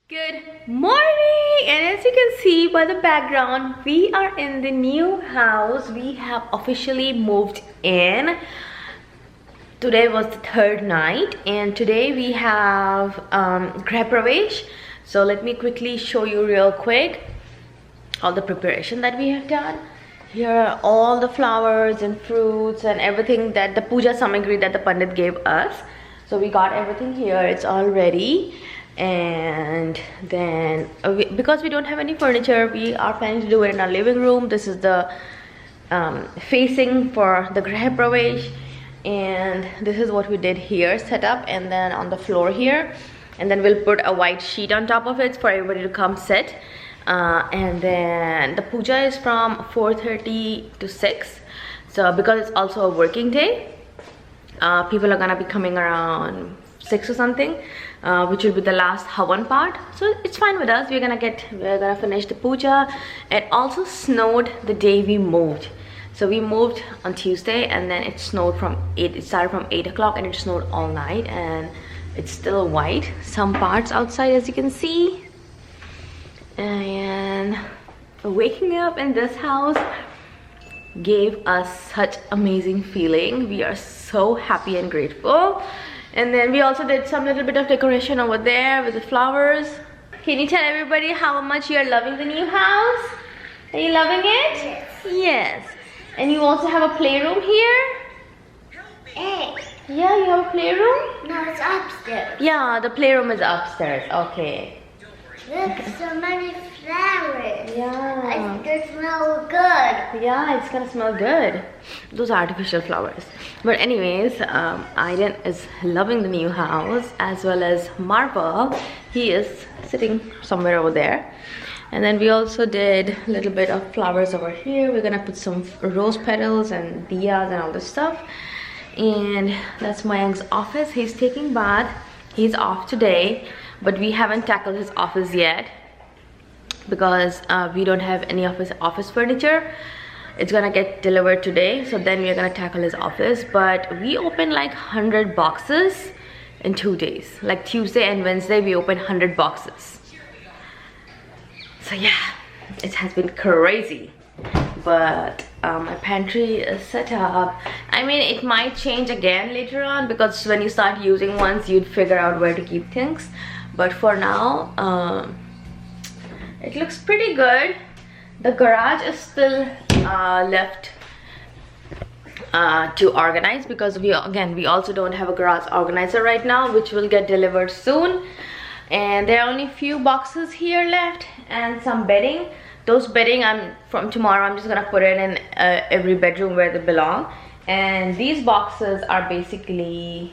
Good morning, and as you can see by the background, we are in the new house. We have officially moved in. Today was the third night, and today we have Griha Pravesh. So let me quickly show you real quick all the preparation that we have done. Here are all the flowers and fruits and everything that the Puja samagri that the Pandit gave us. So we got everything here, it's all ready. And then because we don't have any furniture, we are planning to do it in our living room. This is the facing for the Griha Pravesh, and this is what we did here, set up, and then on the floor here, and then we'll put a white sheet on top of it for everybody to come sit. And then the puja is from 4:30 to 6, so because it's also a working day, people are gonna be coming around 6 or something, which will be the last havan part. So it's fine with us. We're gonna finish the puja. It also snowed the day we moved. So we moved on Tuesday, and then it snowed from 8. It started from 8 o'clock and it snowed all night, and it's still white some parts outside, as you can see. And waking up in this house gave us such amazing feeling. We are so happy and grateful. And then we also did some little bit of decoration over there with the flowers. Can you tell everybody how much you are loving the new house? Are you loving it? Yes. Yes. And you also have a playroom here? Hey. Yeah, you have a playroom? No, it's upstairs. Yeah, the playroom is upstairs. Okay. Look, so many flowers. Yeah. I think they smell good. Yeah, it's gonna smell good. Those are artificial flowers. But anyways, Aiden is loving the new house, as well as Marvel. He is sitting somewhere over there. And then we also did a little bit of flowers over here. We're gonna put some rose petals and diyas and all this stuff. And that's Mayank's office. He's taking bath. He's off today, but we haven't tackled his office yet because we don't have any of his office furniture. It's gonna get delivered today, so then we're gonna tackle his office. But we opened like 100 boxes in 2 days. Like Tuesday and Wednesday we opened 100 boxes. So yeah, it has been crazy. But my pantry is set up. I mean, it might change again later on, because when you start using once, you'd figure out where to keep things. But for now, it looks pretty good. The garage is still left to organize, because we also don't have a garage organizer right now, which will get delivered soon. And there are only a few boxes here left and some bedding. Those bedding, from tomorrow I'm just gonna put it in every bedroom where they belong. And these boxes are basically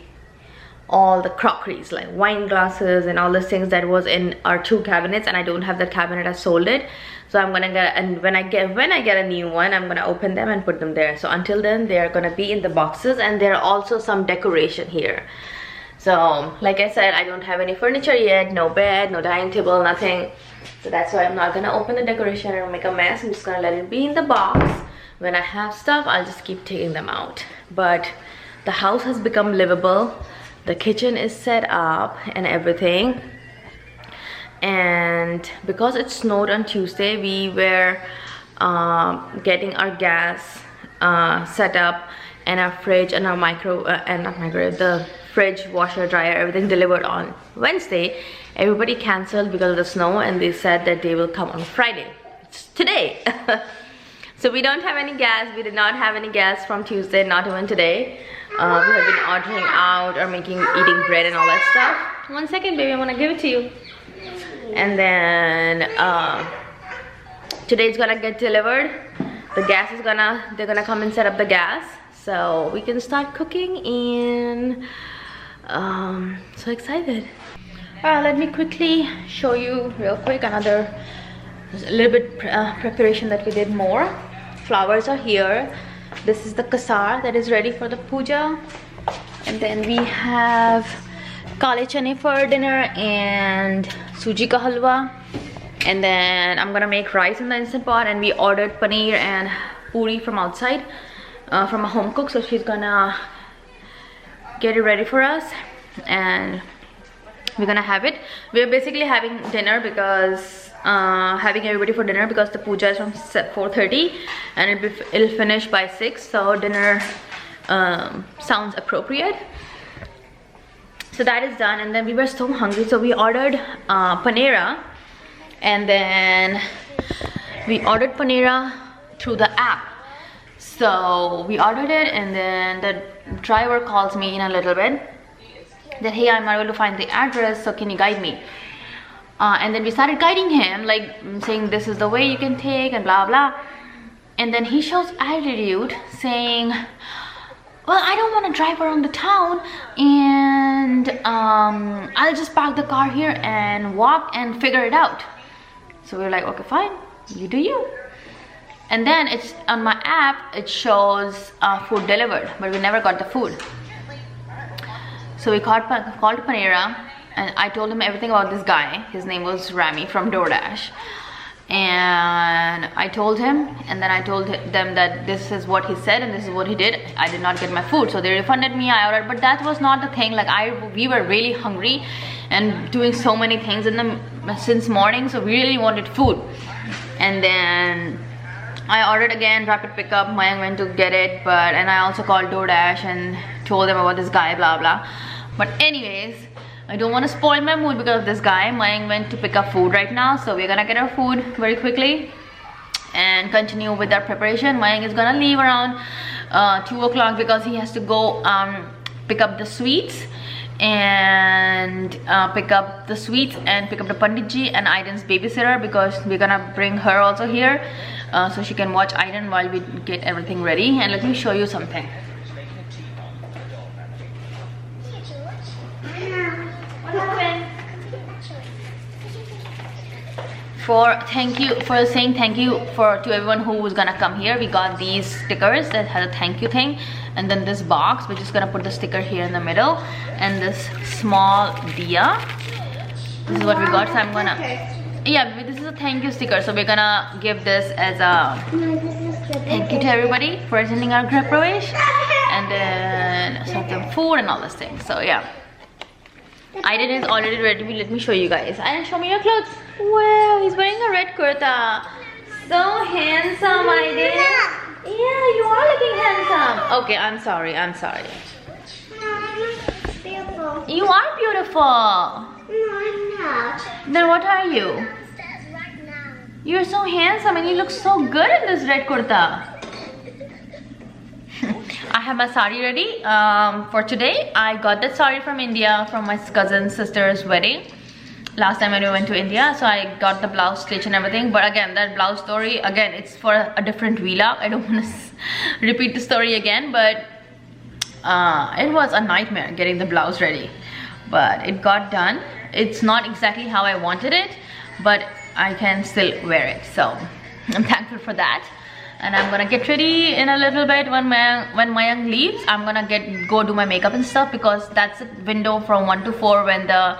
all the crockeries, like wine glasses and all those things that was in our 2 cabinets, and I don't have that cabinet. I sold it. So I'm gonna get, and when I get a new one, I'm gonna open them and put them there. So until then, they are gonna be in the boxes. And there are also some decoration here. So like I said, I don't have any furniture yet, no bed, no dining table, nothing. So that's why I'm not gonna open the decoration and make a mess. I'm just gonna let it be in the box. When I have stuff, I'll just keep taking them out. But the house has become livable. The kitchen is set up and everything. And because it snowed on Tuesday, we were getting our gas set up, and our fridge and our the fridge, washer, dryer, everything delivered on Wednesday. Everybody cancelled because of the snow, and they said that they will come on Friday. It's today. So we don't have any gas. We did not have any gas from Tuesday, not even today. We have been ordering out or eating bread and all that stuff. 1 second, baby, I want to give it to you. And then today it's gonna get delivered. The gas is they're gonna come and set up the gas, so we can start cooking. And so excited. Let me quickly show you real quick a little bit preparation that we did more. Flowers are here. This is the kasar that is ready for the puja. And then we have kale chane for dinner and suji ka halwa. And then I'm gonna make rice in the Instant Pot, and we ordered paneer and puri from outside from a home cook, so she's gonna get it ready for us. And we're gonna have it. We're basically having dinner because having everybody for dinner because the puja is from 4:30 and it'll finish by 6, so dinner sounds appropriate. So that is done, and then we were so hungry, so we ordered panera, and then we ordered panera through the app. So we ordered it, and then the driver calls me in a little bit that, hey, I'm not able to find the address, so can you guide me? And then we started guiding him, like saying this is the way you can take and blah blah. And then he shows attitude saying, well, I don't want to drive around the town, and I'll just park the car here and walk and figure it out. So we're like, okay, fine, you do you. And then it's on my app, it shows food delivered, but we never got the food. So we called Panera, and I told him everything about this guy. His name was Rami from DoorDash. And I told him, and then I told them that this is what he said and this is what he did. I did not get my food, so they refunded me. I ordered, but that was not the thing. Like we were really hungry and doing so many things since morning, so we really wanted food. And then I ordered again, rapid pickup. Mayank went to get it, and I also called DoorDash and told them about this guy, blah blah. But anyways, I don't want to spoil my mood because of this guy. Mayank went to pick up food right now, so we're gonna get our food very quickly and continue with our preparation. Mayank is gonna leave around 2 o'clock because he has to go pick up the sweets and pick up the Panditji and Aiden's babysitter, because we're gonna bring her also here so she can watch Aiden while we get everything ready. And let me show you something. For saying thank you to everyone who was gonna come here. We got these stickers that had a thank you thing, and then this box. We're just gonna put the sticker here in the middle, and this small diya. This is what we got. So I'm gonna, yeah, this is a thank you sticker, so we're gonna give this as a thank you to everybody for attending our Griha Pravesh, and then serve them food and all those things. So yeah, Aiden is already ready. Let me show you guys. Aiden, show me your clothes. Wow, he's wearing a red kurta. So handsome, Aiden. Yeah, you are looking handsome. Okay, I'm sorry. Beautiful. You are beautiful. No, I'm not. Then what are you? You're so handsome and you look so good in this red kurta. I have my sari ready for today. I got that sari from India from my cousin's sister's wedding last time when we went to India. So I got the blouse stitch and everything. But again, that blouse story, again, it's for a different vlog. I don't want to repeat the story again, but it was a nightmare getting the blouse ready. But it got done. It's not exactly how I wanted it, but I can still wear it. So I'm thankful for that. And I'm gonna get ready in a little bit. When Mayank leaves, I'm gonna go do my makeup and stuff, because that's the window from 1 to 4 when the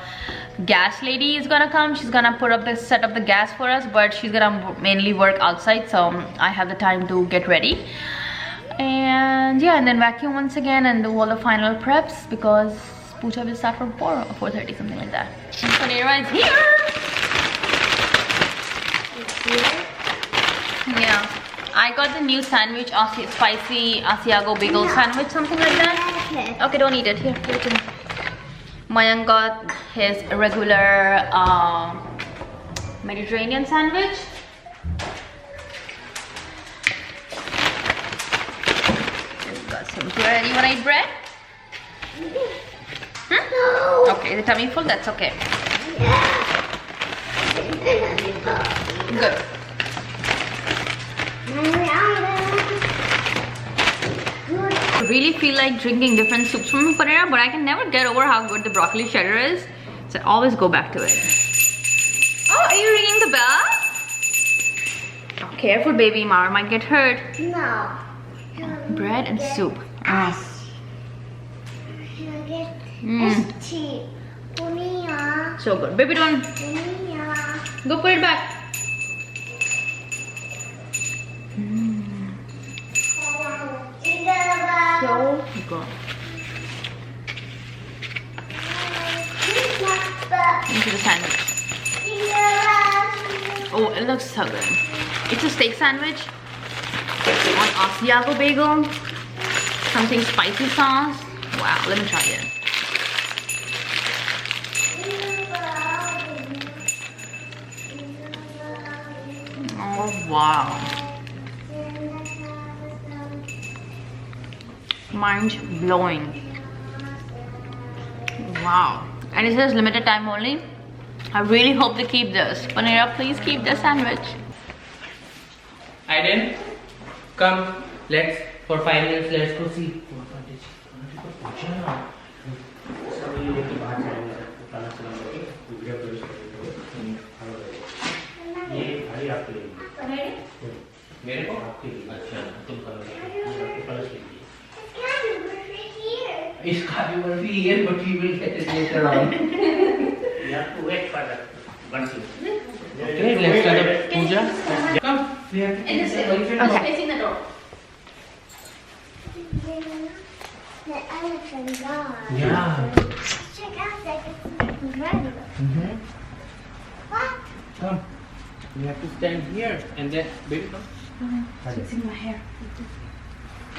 gas lady is gonna come. She's gonna set up the gas for us, but she's gonna mainly work outside, so I have the time to get ready. And yeah, and then vacuum once again and do all the final preps, because Puja will start from 4 or 4:30, something like that. Panera is here. Yeah, I got the new sandwich, spicy Asiago bagel sandwich, something like that. Okay, don't eat it. Here, give it to me. Mayank got his regular Mediterranean sandwich. Just got some bread. You wanna eat bread? No. Okay, the tummy full? That's okay. Good. I really feel like drinking different soups from Panera, but I can never get over how good the broccoli cheddar is, so I always go back to it. Oh, are you ringing the bell? Oh, careful, baby, Mara might get hurt. No. Bread and soup. So good. Baby, don't. Go put it back. So good. sandwich. Oh, it looks so good. It's a steak sandwich on Asiago bagel. Something spicy sauce. Wow, let me try it. Oh wow. Mind blowing. Wow. And it says limited time only. I really hope they keep this. Panera, please keep the sandwich. Aiden, come. Let's for 5 minutes. Let's go see. मेरे को अच्छा तुम करो कलश लीजिए इसका भी barfi here but we will get it later on. You have to wait for that bunch. Okay, let's start the puja. Come, we have to Okay. Facing the door. The elephant gone. Yeah. Check out that it's ready. What? Come. We have to stand here and then baby come. It's in my hair.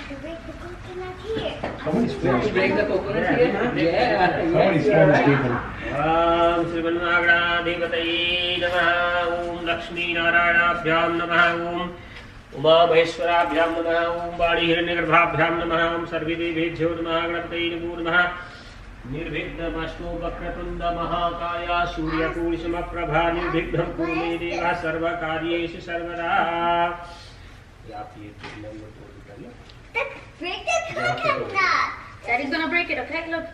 To break the coconut here. Somebody's To famous break the people. coconut here? Yeah. Somebody's famous people. ॐ श्रीमन्नागणाधिपतये नमः ॐ लक्ष्मीनारायणाभ्यां नमः ॐ उमामहेश्वराभ्यां नमः ॐ वाणीहिरण्यगर्भाभ्यां नमः ॐ सर्वदेवेभ्यो नमः गणपतये नमो नमः निर्विघ्नमस्तु वक्रतुण्ड महाकाय सूर्यकोटिसमप्रभा निर्विघ्नं कुरु मे देव सर्वकार्येषु सर्वदा. Break the coconut. Daddy's gonna break it, okay? Look.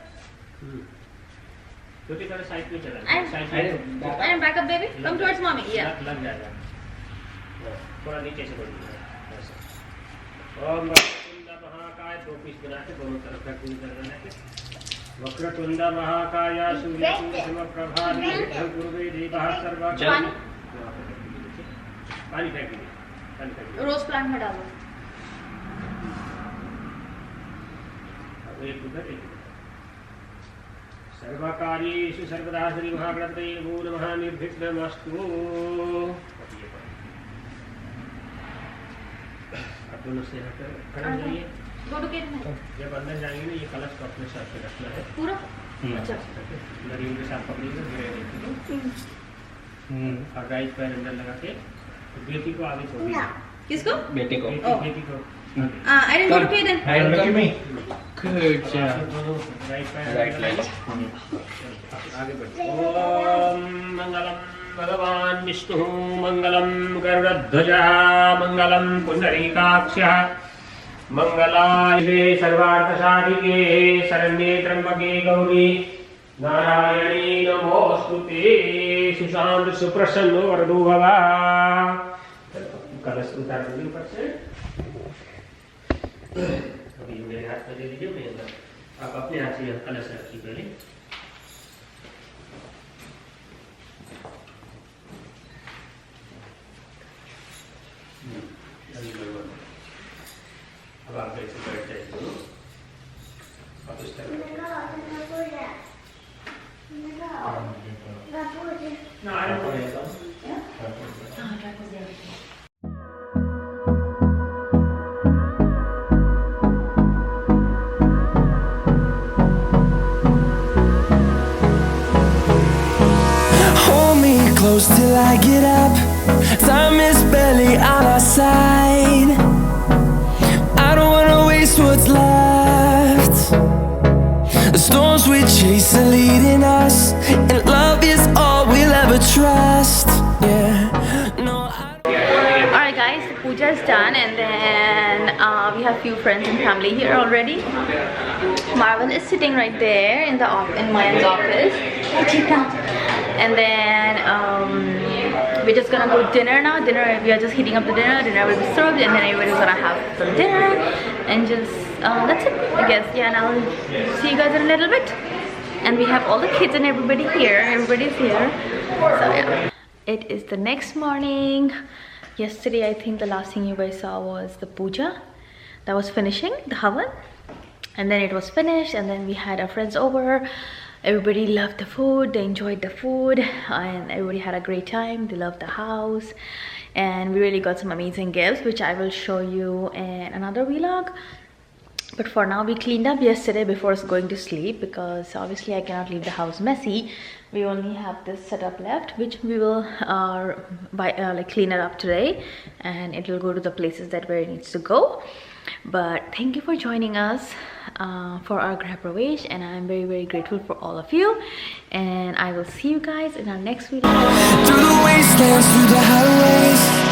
छोटी तरह साइड में चला I'm- side And back up, baby. Come towards mommy. Yeah. लग जाएगा थोड़ा नीचे से बढ़िए ओम वक्रतुंड महाकाय दो पीस बना के दोनों तरफ का पूरी कर देना है वक्रतुंड महाकाय सूर्यकोटिसमप्रभा निर्विघ्नं कुरु मे देवः सर्वकार्येषु पानी फेंक दीजिए पानी फेंक दीजिए Rose plant में डालो. अब एक उधर एक सर्वकार्येषु सर्वदा श्री महागणपतये नमो नमः निर्विघ्नमस्तु. अब दोनों से खड़े जाइए. Go to kitchen. जब अंदर जाएंगे ना ये कलश को अपने साथ में रखना है. पूरा? अच्छा. नरियों के साथ पकड़िएगा गिरे और राइट पैर अंदर लगा के बेटी को आगे छोड़ दीजिए. किसको? बेटे को. बेटी को I didn't go to kitchen. Hey, look at me. Good job. Right पैर Right leg. आगे बढ़िए. ओम मंगलम भगवान विष्णु मंगलम गरुड़ध्वजः मंगलम पुंडरीकाक्षः मंगलाय सर्वार्थसाधिके शरण्ये त्र्यंबके गौरी नारायणी नमोस्तुते सुशांत सुप्रसन्न वरदो भव. कलश उतार दीजिए ऊपर से. अभी मेरे हाथ में दे दीजिए. मैं अंदर आप अपने हाथ से कलश रखिए पहले. अब आप जैसे बैठ जाइए दोनों. आप इस तरह ना आराम करिएगा. Hold me close till I get up. Time is barely on our side. I don't wanna waste what's left. The storms we chase are leading us, and love is all we'll ever trust. Yeah, no, Alright guys, the puja is done and then we have few friends and family here already. Marvin is sitting right there in the in Mayan's office. And then we're just gonna go dinner now. We are just heating up the dinner. Dinner will be served and then everybody's gonna have some dinner and just that's it, I guess. Yeah, and I'll see you guys in a little bit. And we have all the kids and everybody here. Everybody's here. So yeah. It is the next morning. Yesterday I think the last thing you guys saw was the puja that was finishing, the havan, and then it was finished and then we had our friends over everybody loved the food, they enjoyed the food, and everybody had a great time. They loved the house, and we really got some amazing gifts, which I will show you in another vlog. But for now, we cleaned up yesterday before going to sleep, because obviously I cannot leave the house messy. We only have this setup left, which we will clean it up today, and it will go to the places that where it needs to go. But thank you for joining us for our Griha Pravesh, and I'm very, very grateful for all of you, and I will see you guys in our next video. Through the wastelands, through the highways,